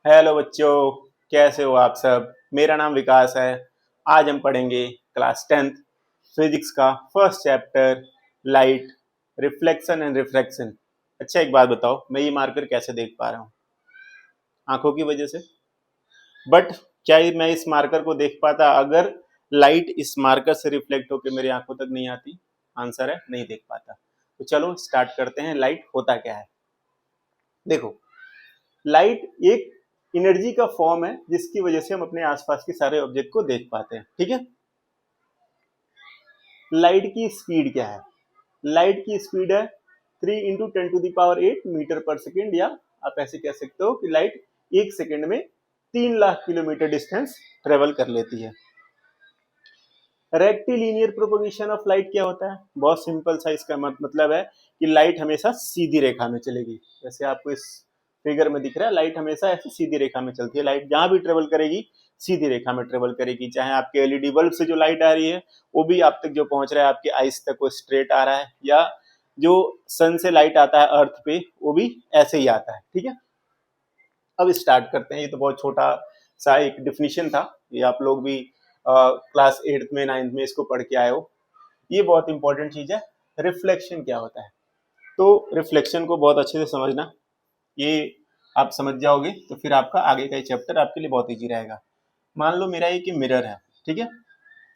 Hello बच्चों, कैसे हो आप सब। मेरा नाम विकास है। आज हम पढ़ेंगे क्लास 10th फिजिक्स का first chapter, light, reflection and refraction. अच्छा, एक बात बताओ, मैं ये मार्कर कैसे देख पा रहा हूँ? आंखों की वजह से। बट क्या मैं इस मार्कर को देख पाता अगर लाइट इस मार्कर से रिफ्लेक्ट होकर मेरी आंखों तक नहीं आती? आंसर है नहीं देख पाता। तो चलो स्टार्ट करते हैं। लाइट होता क्या है? देखो, लाइट एक एनर्जी का फॉर्म है जिसकी वजह से हम अपने आसपास के सारे ऑब्जेक्ट को देख पाते हैं। ठीक है। लाइट की स्पीड क्या है? लाइट की स्पीड है 3 × 10⁸ मीटर पर सेकेंड, या आप ऐसे कह सकते हो कि लाइट एक सेकेंड में 3 लाख किलोमीटर डिस्टेंस ट्रेवल कर लेती है। रेक्टिलिनियर प्रोपगेशन ऑफ लाइट क्या होता है? बहुत सिंपल सा इसका मतलब है कि लाइट हमेशा सीधी रेखा में चलेगी। जैसे आपको इस फिगर में दिख रहा है, लाइट हमेशा ऐसे सीधी रेखा में चलती है। लाइट जहां भी ट्रेवल करेगी सीधी रेखा में ट्रेवल करेगी। चाहे आपके एलईडी बल्ब से जो लाइट आ रही है वो भी आप तक जो पहुंच रहा है, आपके आइस तक वो स्ट्रेट आ रहा है, या जो सन से लाइट आता है अर्थ पे वो भी ऐसे ही आता है। ठीक है। अब स्टार्ट करते हैं। ये तो बहुत छोटा सा एक डिफिनीशन था, ये आप लोग भी क्लास 8th में 9th में इसको पढ़ के आए हो। ये बहुत इंपॉर्टेंट चीज है। रिफ्लेक्शन क्या होता है? तो रिफ्लेक्शन को बहुत अच्छे से समझना। ये आप समझ जाओगे तो फिर आपका आगे का चैप्टर आपके लिए बहुत ईजी रहेगा। मान लो मेरा एक मिरर है, ठीक है,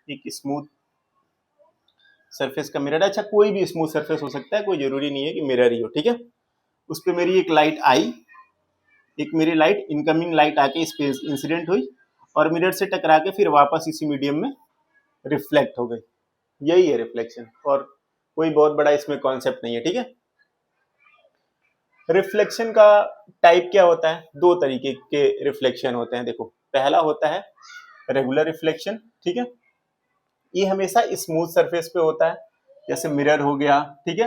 एक स्मूथ सरफेस का मिरर है। अच्छा, कोई भी स्मूथ सरफेस हो सकता है, कोई जरूरी नहीं है कि मिरर ही हो। ठीक है। उस पर मेरी एक लाइट आई, एक मेरी लाइट इनकमिंग लाइट आके इस पे इंसिडेंट हुई और मिरर से टकरा के फिर वापस इसी मीडियम में रिफ्लेक्ट हो गई। यही है रिफ्लेक्शन, और कोई बहुत बड़ा इसमें कॉन्सेप्ट नहीं है। ठीक है। रिफ्लेक्शन का टाइप क्या होता है? दो तरीके के रिफ्लेक्शन होते हैं। देखो, पहला होता है रेगुलर रिफ्लेक्शन। ठीक है। ये हमेशा स्मूथ सरफेस पे होता है, जैसे मिरर हो गया। ठीक है।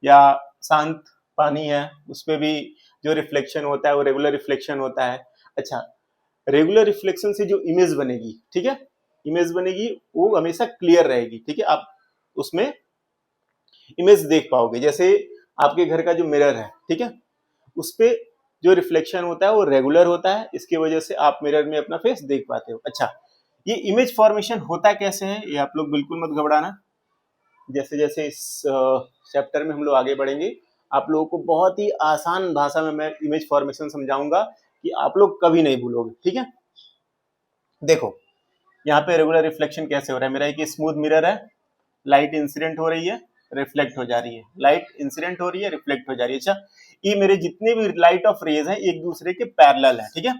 या शांत पानी है, उस पर भी जो रिफ्लेक्शन होता है वो रेगुलर रिफ्लेक्शन होता है। अच्छा, रेगुलर रिफ्लेक्शन से जो इमेज बनेगी, ठीक है, इमेज बनेगी वो हमेशा क्लियर रहेगी। ठीक है। आप उसमें इमेज देख पाओगे। जैसे आपके घर का जो मिरर है, ठीक है, उस पे जो रिफ्लेक्शन होता है वो रेगुलर होता है, इसकी वजह से आप मिरर में अपना फेस देख पाते हो। अच्छा, ये इमेज फॉर्मेशन होता कैसे है ये आप लोग बिल्कुल मत घबराना। जैसे जैसे इस चैप्टर में हम लोग आगे बढ़ेंगे, आप लोगों को बहुत ही आसान भाषा में मैं इमेज फॉर्मेशन समझाऊंगा कि आप लोग कभी नहीं भूलोगे। ठीक है। देखो, यहाँ पे रेगुलर रिफ्लेक्शन कैसे हो रहा है। मेरा एक स्मूथ मिरर है, लाइट इंसिडेंट हो रही है, रिफ्लेक्ट हो जा रही है, लाइट इंसिडेंट हो रही है, रिफ्लेक्ट हो जा रही है। अच्छा, ये मेरे जितने भी लाइट ऑफ रेज हैं एक दूसरे के पैरेलल है। ठीक है।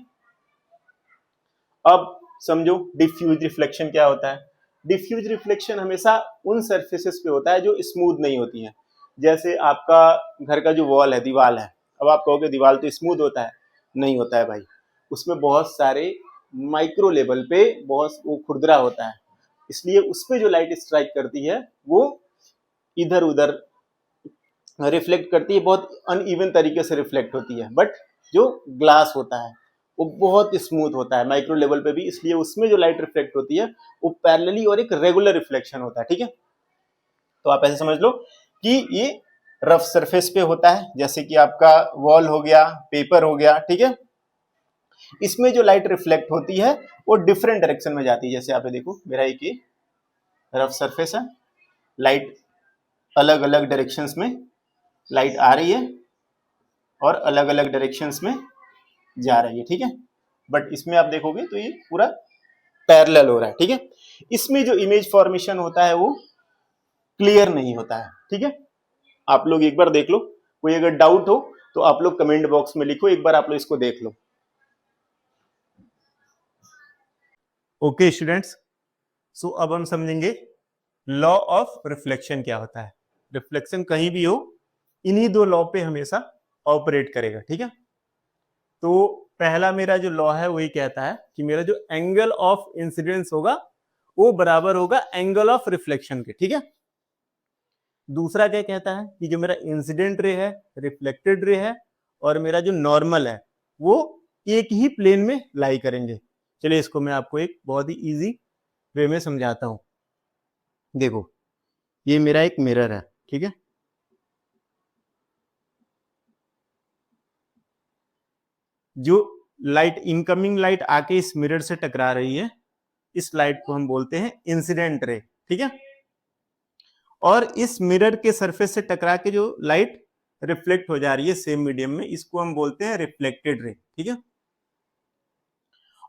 अब समझो डिफ्यूज रिफ्लेक्शन क्या होता है। डिफ्यूज रिफ्लेक्शन हमेशा उन सरफेसेस पे होता है जो स्मूथ नहीं होती हैं। जैसे आपका घर का जो वॉल है, दीवार है। अब आप कहोगे दीवार तो स्मूथ होता है। नहीं होता है भाई, उसमें बहुत सारे माइक्रो लेवल पे बहुत वो खुरदरा होता है, इसलिए उस पर जो लाइट स्ट्राइक करती है वो इधर उधर रिफ्लेक्ट करती है, बहुत अनइवन तरीके से रिफ्लेक्ट होती है। बट जो ग्लास होता है वो बहुत स्मूथ होता है माइक्रो लेवल पे भी, इसलिए उसमें जो लाइट रिफ्लेक्ट होती है वो पैरेलली और एक रेगुलर रिफ्लेक्शन होता है। ठीक है। तो आप ऐसे समझ लो कि ये रफ सरफेस पे होता है, जैसे कि आपका वॉल हो गया, पेपर हो गया। ठीक है। इसमें जो लाइट रिफ्लेक्ट होती है वो डिफरेंट डायरेक्शन में जाती है। जैसे आप देखो, मेरा एक रफ सरफेस है, लाइट अलग अलग डायरेक्शंस में लाइट आ रही है और अलग अलग डायरेक्शंस में जा रही है। ठीक है। बट इसमें आप देखोगे तो ये पूरा पैरेलल हो रहा है। ठीक है। इसमें जो इमेज फॉर्मेशन होता है वो क्लियर नहीं होता है। ठीक है। आप लोग एक बार देख लो, कोई अगर डाउट हो तो आप लोग कमेंट बॉक्स में लिखो, एक बार आप लोग इसको देख लो। ओके स्टूडेंट्स, सो अब हम समझेंगे लॉ ऑफ रिफ्लेक्शन क्या होता है। रिफ्लेक्शन कहीं भी हो, इन्हीं दो लॉ पे हमेशा ऑपरेट करेगा। ठीक है। तो पहला मेरा जो लॉ है वही कहता है कि मेरा जो एंगल ऑफ इंसिडेंस होगा वो बराबर होगा एंगल ऑफ रिफ्लेक्शन के। ठीक है। दूसरा क्या कहता है कि जो मेरा इंसिडेंट रे है, रिफ्लेक्टेड रे है और मेरा जो नॉर्मल है वो एक ही प्लेन में लाई करेंगे। चलिए इसको मैं आपको एक बहुत ही इजी वे में समझाता हूं। देखो, ये मेरा एक मिरर है, ठीक है। जो लाइट, इनकमिंग लाइट आके इस मिरर से टकरा रही है, इस लाइट को हम बोलते हैं इंसिडेंट रे, ठीक है। और इस मिरर के सरफेस से टकरा के जो लाइट रिफ्लेक्ट हो जा रही है सेम मीडियम में, इसको हम बोलते हैं रिफ्लेक्टेड रे, ठीक है।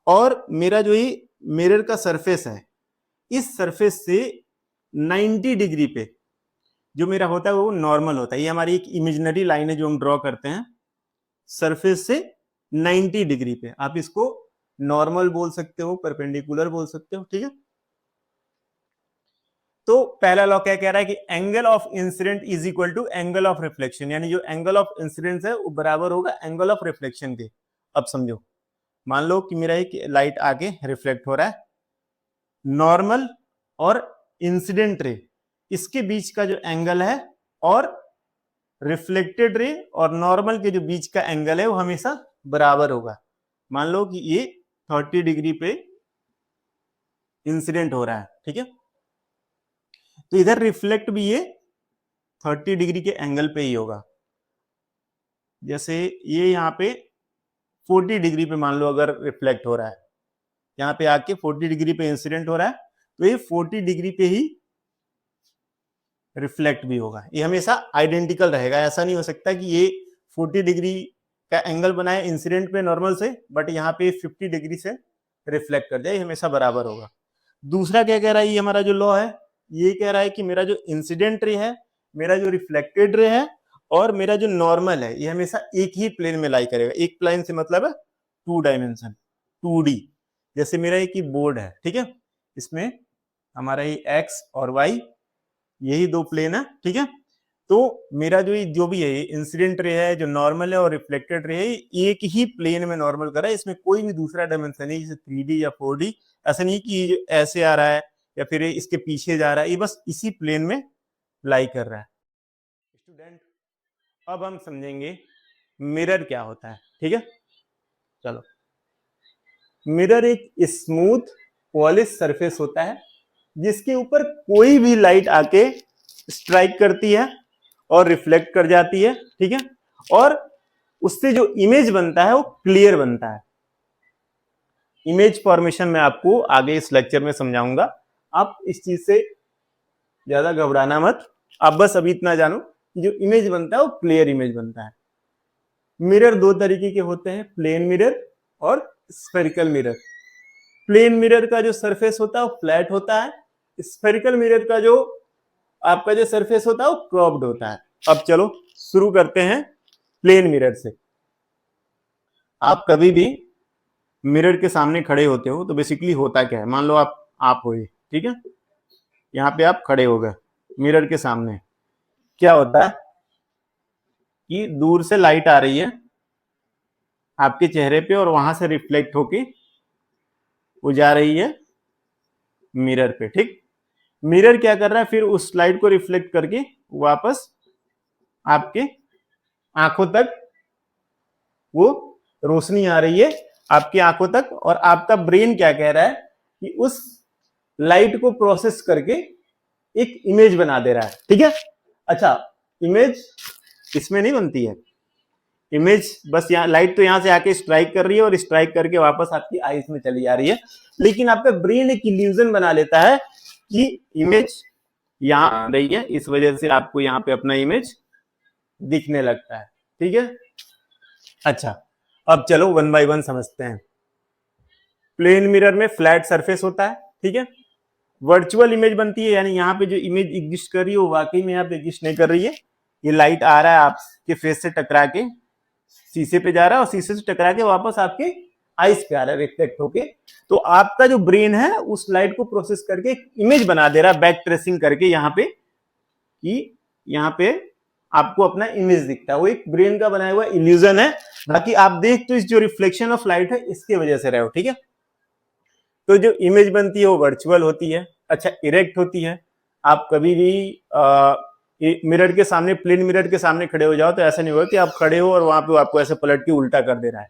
और मेरा जो ये मिरर का सरफेस है, इस सरफेस से 90 डिग्री पे जो मेरा होता है वो नॉर्मल होता है। ये हमारी एक इमेजिनरी लाइन है जो हम ड्रॉ करते हैं सरफेस से 90 डिग्री पे। आप इसको नॉर्मल बोल सकते हो, परपेंडिकुलर बोल सकते हो, ठीक है। तो पहला लॉ क्या कह रहा है कि angle of incidence is equal to angle of reflection, यानी जो एंगल ऑफ इंसिडेंस है वो बराबर होगा एंगल ऑफ रिफ्लेक्शन के। अब समझो, मान लो कि मेरा एक लाइट आके रिफ्लेक्ट हो रहा है, नॉर्मल और इंसिडेंट रे इसके बीच का जो एंगल है और रिफ्लेक्टेड रे और नॉर्मल के जो बीच का एंगल है वो हमेशा बराबर होगा। मान लो कि ये 30 डिग्री पे इंसिडेंट हो रहा है, ठीक है, तो इधर रिफ्लेक्ट भी ये 30 डिग्री के एंगल पे ही होगा। जैसे ये यहाँ पे 40 डिग्री पे मान लो अगर रिफ्लेक्ट हो रहा है, यहाँ पे आके 40 डिग्री पे इंसिडेंट हो रहा है, तो ये 40 डिग्री पे ही रिफ्लेक्ट भी होगा। ये हमेशा आइडेंटिकल रहेगा, ऐसा नहीं हो सकता कि ये 40 डिग्री का एंगल बनाए इंसिडेंट पे नॉर्मल से, बट यहाँ पे 50 डिग्री से रिफ्लेक्ट कर जाए, ये हमेशा बराबर होगा। दूसरा क्या कह रहा है, ये हमारा जो लॉ है ये कह रहा है कि मेरा जो इंसिडेंट रे है, मेरा जो रिफ्लेक्टेड रे है और मेरा जो नॉर्मल है, ये हमेशा एक ही प्लेन में लाई करेगा। एक प्लेन से मतलब है 2 डायमेंशन, 2D। जैसे मेरा एक ही बोर्ड है, ठीक है, इसमें हमारा ये एक्स और वाई यही 2 प्लेन है, ठीक है। तो मेरा जो भी है इंसिडेंट रे है, जो नॉर्मल है और रिफ्लेक्टेड रे है, एक ही प्लेन में नॉर्मल कर रहा है, इसमें कोई भी दूसरा डायमेंशन नहीं, जैसे 3D या 4D। ऐसा नहीं कि ऐसे आ रहा है या फिर इसके पीछे जा रहा है, ये बस इसी प्लेन में लाई कर रहा है। स्टूडेंट, अब हम समझेंगे मिरर क्या होता है, ठीक है। चलो, मिरर एक स्मूथ पॉलिश सरफेस होता है जिसके ऊपर कोई भी लाइट आके स्ट्राइक करती है और रिफ्लेक्ट कर जाती है, ठीक है, और उससे जो इमेज बनता है वो क्लियर बनता है। इमेज फॉर्मेशन में आपको आगे इस लेक्चर में समझाऊंगा, आप इस चीज से ज्यादा घबराना मत, आप बस अभी इतना जानो कि जो इमेज बनता है वो क्लियर इमेज बनता है। मिरर 2 तरीके के होते हैं, प्लेन मिरर और स्फेरिकल मिरर। प्लेन मिरर का जो सरफेस होता है वो फ्लैट होता है, स्फेरिकल मिरर का जो आपका जो सरफेस होता है वो कर्व्ड होता है। अब चलो शुरू करते हैं प्लेन मिरर से। आप कभी भी मिरर के सामने खड़े होते हो तो बेसिकली होता क्या है, मान लो आप हो ये, ठीक है, यहाँ पे आप खड़े हो गए मिरर के सामने, क्या होता है कि दूर से लाइट आ रही है आपके चेहरे पे और वहां से रिफ्लेक्ट होके वो जा रही है मिरर पे, ठीक। मिरर क्या कर रहा है, फिर उस लाइट को रिफ्लेक्ट करके वापस आपके आंखों तक वो रोशनी आ रही है आपकी आंखों तक, और आपका ब्रेन क्या कह रहा है कि उस लाइट को प्रोसेस करके एक इमेज बना दे रहा है, ठीक है। अच्छा, इमेज इसमें नहीं बनती है, इमेज बस यहाँ लाइट तो यहां से आके स्ट्राइक कर रही है और स्ट्राइक करके वापस आपकी आईज में चली जा रही है, लेकिन आपका ब्रेन एक इल्यूजन बना लेता है कि इमेज यहां आ रही है, इस वजह से आपको यहाँ पे अपना इमेज दिखने लगता है, ठीक है। अच्छा, अब चलो 1 बाय 1 समझते हैं। प्लेन मिरर में फ्लैट सरफेस होता है, ठीक है। वर्चुअल इमेज बनती है, यानी यहाँ पे जो इमेज एग्जिस्ट कर रही है वो वाकई में यहाँ पे एग्जिस्ट नहीं कर रही है। ये लाइट आ रहा है आपके फेस से टकरा के शीशे पे जा रहा है और शीशे से टकरा के वापस आपके आइस पे आ रहा है रिफ्लेक्ट होके। तो आपका जो ब्रेन है उस लाइट को प्रोसेस करके एक इमेज बना दे रहा है, बैक ट्रेसिंग करके यहाँ पे, कि यहाँ पे आपको अपना इमेज दिखता है। वो एक ब्रेन का बनाया हुआ इल्यूजन है, बाकी आप देख तो इस जो रिफ्लेक्शन ऑफ लाइट है इसके वजह से रहे हो, ठीक है। तो जो इमेज बनती है वो वर्चुअल होती है। अच्छा, इरेक्ट होती है। आप कभी भी मिरर के सामने, प्लेन मिरर के सामने खड़े हो जाओ तो ऐसा नहीं होगा कि आप खड़े हो और वहां पे आपको ऐसे पलट के उल्टा कर दे रहा है।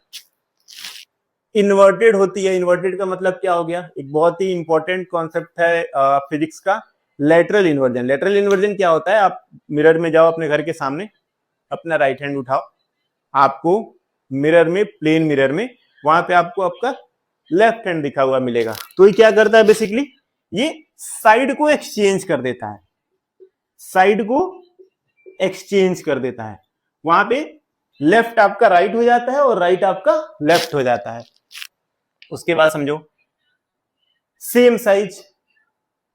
इन्वर्टेड होती है। इन्वर्टेड का मतलब क्या हो गया, एक बहुत ही इंपॉर्टेंट कॉन्सेप्ट है फिजिक्स का, लेटरल इन्वर्जन। लेटरल इन्वर्जन क्या होता है, आप मिरर में जाओ अपने घर के सामने, अपना राइट हैंड उठाओ, आपको मिरर में, प्लेन मिरर में वहां पे आपको आपका लेफ्ट हैंड दिखा हुआ मिलेगा। तो ये क्या करता है बेसिकली, ये साइड को एक्सचेंज कर देता है, साइड को एक्सचेंज कर देता है। वहां पे लेफ्ट आपका राइट हो जाता है और राइट आपका लेफ्ट हो जाता है। उसके बाद समझो सेम साइज,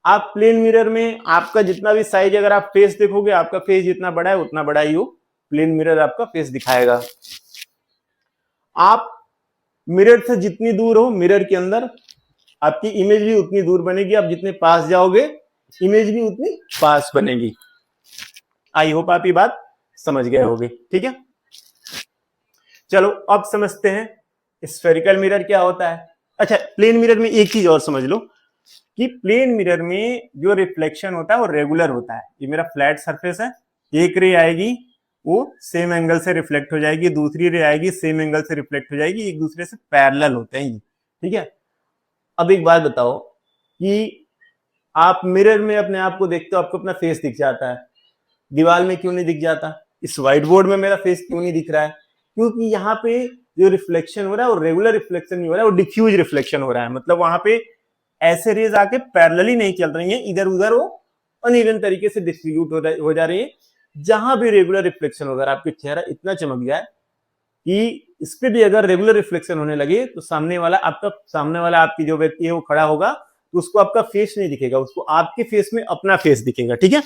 आप प्लेन मिरर में आपका जितना भी साइज, अगर आप फेस देखोगे आपका फेस जितना बड़ा है उतना बड़ा ही वो प्लेन मिरर आपका फेस दिखाएगा। आप मिरर से जितनी दूर हो मिरर के अंदर आपकी इमेज भी उतनी दूर बनेगी, आप जितने पास जाओगे इमेज भी उतनी पास बनेगी। आई होप आप ये बात समझ गए होगे, ठीक है। चलो अब समझते हैं स्फेरिकल मिरर क्या होता है। अच्छा, प्लेन मिरर में एक चीज और समझ लो कि प्लेन मिरर में जो रिफ्लेक्शन होता है वो रेगुलर होता है। ये मेरा फ्लैट सरफेस है, एक रे आएगी वो सेम एंगल से रिफ्लेक्ट हो जाएगी, दूसरी रे आएगी सेम एंगल से रिफ्लेक्ट हो जाएगी, एक दूसरे से पैरेलल होते हैं ये, ठीक है। अब एक बात बताओ कि आप मिरर में अपने आप को देखते हो, आपको अपना फेस दिख जाता है, दीवार में क्यों नहीं दिख जाता? इस व्हाइट बोर्ड में मेरा फेस क्यों नहीं दिख रहा है? क्योंकि यहाँ पे जो रिफ्लेक्शन हो रहा है वो रेगुलर रिफ्लेक्शन नहीं हो रहा है, वो डिफ्यूज रिफ्लेक्शन हो रहा है। मतलब वहां पे ऐसे रेज आके पैरेलली नहीं चल रही है, इधर उधर वो अनइवन तरीके से डिस्ट्रीब्यूट हो जा रही है। जहां भी रेगुलर रिफ्लेक्शन होगा, आपके चेहरा इतना चमक जाए कि इस पे भी अगर रेगुलर रिफ्लेक्शन होने लगे तो सामने वाला आपकी जो व्यक्ति है वो खड़ा होगा तो उसको आपका फेस नहीं दिखेगा, उसको आपके फेस में अपना फेस दिखेगा, ठीक है।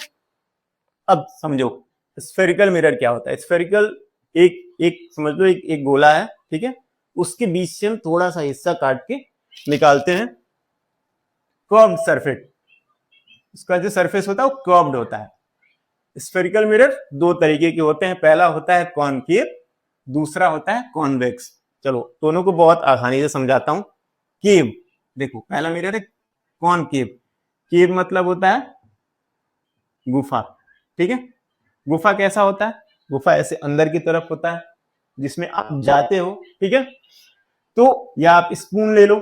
अब समझो स्फेरिकल मिरर क्या होता है। स्फेरिकल एक समझ लो एक गोला है, ठीक है, उसके बीच से हम थोड़ा सा हिस्सा काट के निकालते हैं कर्व्ड सरफेस। उसका जो सरफेस होता है वो कर्व्ड होता है। स्फेरिकल मिरर दो तरीके के होते हैं, पहला होता है कॉनकेव, दूसरा होता है कॉन्वेक्स। चलो दोनों को बहुत आसानी से समझाता हूं। केव, देखो पहला मिरर है कॉनकेव। केव मतलब होता है गुफा, ठीक है। गुफा कैसा होता है? गुफा ऐसे अंदर की तरफ होता है जिसमें आप जाते हो, ठीक है। तो या आप स्पून ले लो,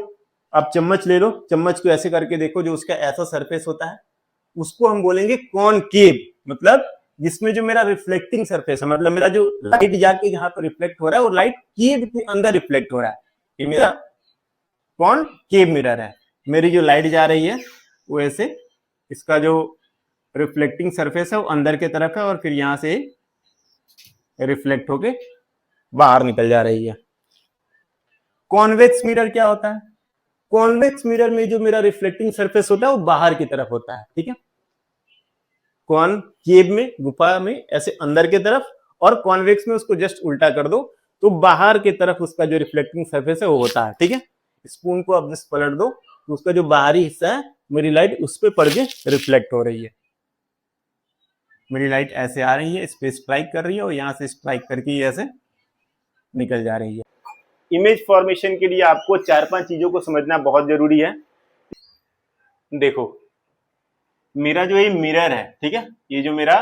आप चम्मच ले लो, चम्मच को ऐसे करके देखो, जो उसका ऐसा सरफेस होता है उसको हम बोलेंगे कॉनकेव। मतलब जिसमें जो मेरा रिफ्लेक्टिंग सरफेस है, मतलब मेरा जो लाइट जाके यहाँ पर रिफ्लेक्ट हो रहा है वो लाइट केव के अंदर रिफ्लेक्ट हो रहा है, ये मेरा कॉनकेव मिरर है। मेरी जो लाइट जा रही है वो ऐसे, इसका जो रिफ्लेक्टिंग सरफेस है वो अंदर की तरफ है और फिर यहां से रिफ्लेक्ट होके बाहर निकल जा रही है। कॉन्वेक्स मिरर क्या होता है? कॉन्वेक्स मिरर में जो मेरा रिफ्लेक्टिंग सरफेस होता है वो बाहर की तरफ होता है, ठीक है। कॉनकेव में, गुफा में ऐसे अंदर की तरफ, और कॉन्वेक्स में उसको जस्ट उल्टा कर दो तो बाहर की तरफ उसका जो रिफ्लेक्टिंग सरफेस है वो होता है, ठीक है। स्पून को अब जस्ट पलट दो तो उसका जो बाहरी हिस्सा है मेरी लाइट उस पर पड़ के रिफ्लेक्ट हो रही है। मेरी लाइट ऐसे आ रही है, इस पे स्ट्राइक कर रही है और यहां से स्ट्राइक करके ऐसे निकल जा रही है। इमेज फॉर्मेशन के लिए आपको 4-5 चीजों को समझना बहुत जरूरी है। देखो मेरा जो ये मिरर है, ठीक है, ये जो मेरा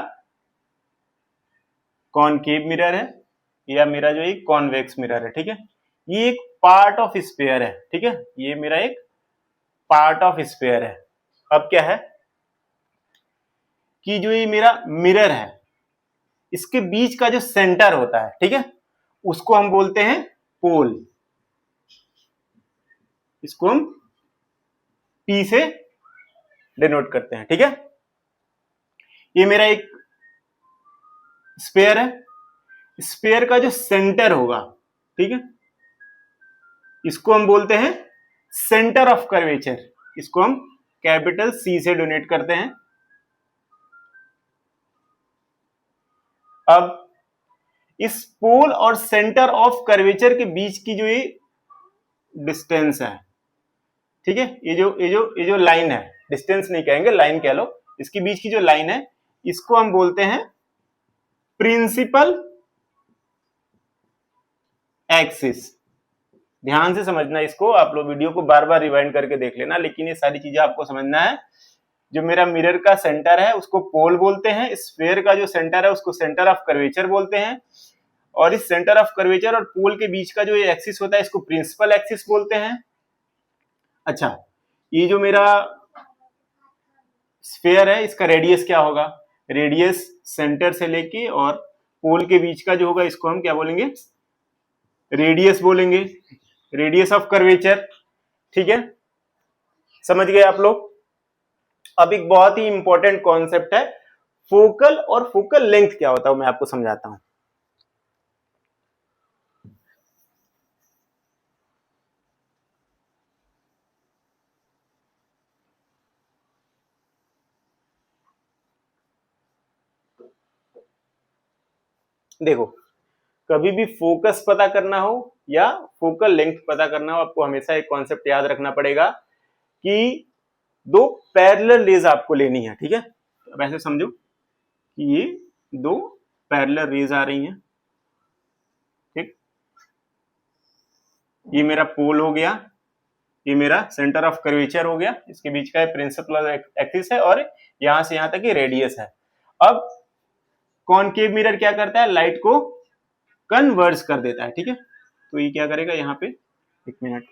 कॉनकेव मिरर है या मेरा जो ये कॉन्वेक्स मिरर है, ठीक है, ये एक पार्ट ऑफ स्फीयर है, ठीक है, ये मेरा एक पार्ट ऑफ स्फीयर है। अब क्या है कि जो ये मेरा मिरर है इसके बीच का जो सेंटर होता है, ठीक है, उसको हम बोलते हैं पोल। इसको हम पी से डिनोट करते हैं, ठीक है। ये मेरा एक स्फीयर है, स्फीयर का जो सेंटर होगा, ठीक है, इसको हम बोलते हैं सेंटर ऑफ कर्वेचर। इसको हम कैपिटल सी से डोनेट करते हैं। अब इस पोल और सेंटर ऑफ कर्वेचर के बीच की जो ये डिस्टेंस है, ठीक है, ये जो लाइन है, डिस्टेंस नहीं कहेंगे, लाइन कह लो, इसके बीच की जो लाइन है इसको हम बोलते हैं प्रिंसिपल एक्सिस। ध्यान से समझना इसको, आप लोग वीडियो को बार बार रिवाइंड करके देख लेना, लेकिन ये सारी चीजें आपको समझना है। जो मेरा मिरर का सेंटर है उसको पोल बोलते हैं, स्फीयर का जो सेंटर है उसको सेंटर ऑफ कर्वेचर बोलते हैं, और इस सेंटर ऑफ कर्वेचर और पोल के बीच का जो ये एक्सिस होता है इसको प्रिंसिपल एक्सिस बोलते हैं। अच्छा, ये जो मेरा स्फीयर है इसका रेडियस क्या होगा? रेडियस सेंटर से लेके और पोल के बीच का जो होगा इसको हम क्या बोलेंगे? रेडियस बोलेंगे। रेडियस ऑफ कर्वेचर, ठीक है, समझ गए आप लोग। अब एक बहुत ही इंपॉर्टेंट कॉन्सेप्ट है फोकल और फोकल लेंथ क्या होता है, मैं आपको समझाता हूं। देखो, कभी भी फोकस पता करना हो या फोकल लेंथ पता करना हो, आपको हमेशा एक कॉन्सेप्ट याद रखना पड़ेगा कि दो पैरेलल रेज आपको लेनी है, ठीक है। अब ऐसे समझो कि ये दो पैरेलल रेज आ रही हैं, ठीक, ये मेरा पोल हो गया, ये मेरा सेंटर ऑफ कर्वेचर हो गया, इसके बीच का प्रिंसिपल एक्सिस है और यहां से यहां तक ये रेडियस है। अब कॉनकेव मिरर क्या करता है, लाइट को कन्वर्ज कर देता है, ठीक है। तो ये क्या करेगा यहाँ पे, एक मिनट,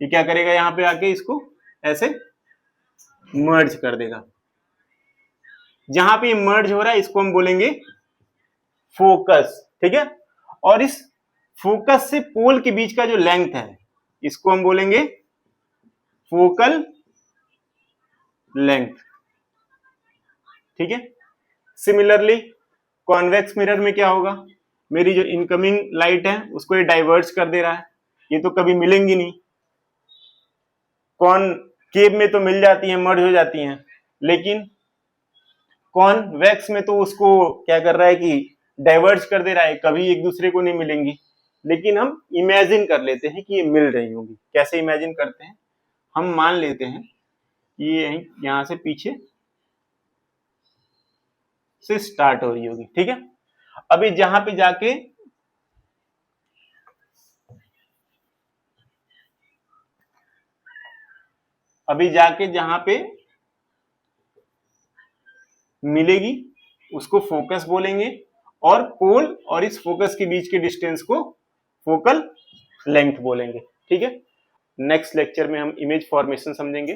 ये क्या करेगा यहाँ पे आके इसको ऐसे मर्ज कर देगा। जहां पे मर्ज हो रहा है इसको हम बोलेंगे फोकस, ठीक है। और इस फोकस से पोल के बीच का जो लेंथ है इसको हम बोलेंगे फोकल लेंथ, ठीक है। सिमिलरली कॉन्वेक्स मिरर में क्या होगा, मेरी जो इनकमिंग लाइट है उसको ये डाइवर्ज कर दे रहा है, ये तो कभी मिलेंगी नहीं। कॉनकेव में तो मिल जाती हैं, मर्ज हो जाती हैं, लेकिन कॉन्वेक्स में तो उसको क्या कर रहा है कि डाइवर्ज कर दे रहा है, कभी एक दूसरे को नहीं मिलेंगी। लेकिन हम इमेजिन कर लेते हैं कि ये मिल रही होंगी। कैसे इमेजिन करते हैं, हम मान लेते हैं कि ये यहां से पीछे से स्टार्ट हो रही होगी, ठीक है। अभी जहां पे जाके जहां पे मिलेगी उसको फोकस बोलेंगे, और पोल और इस फोकस के बीच के डिस्टेंस को फोकल लेंथ बोलेंगे, ठीक है। नेक्स्ट लेक्चर में हम इमेज फॉर्मेशन समझेंगे।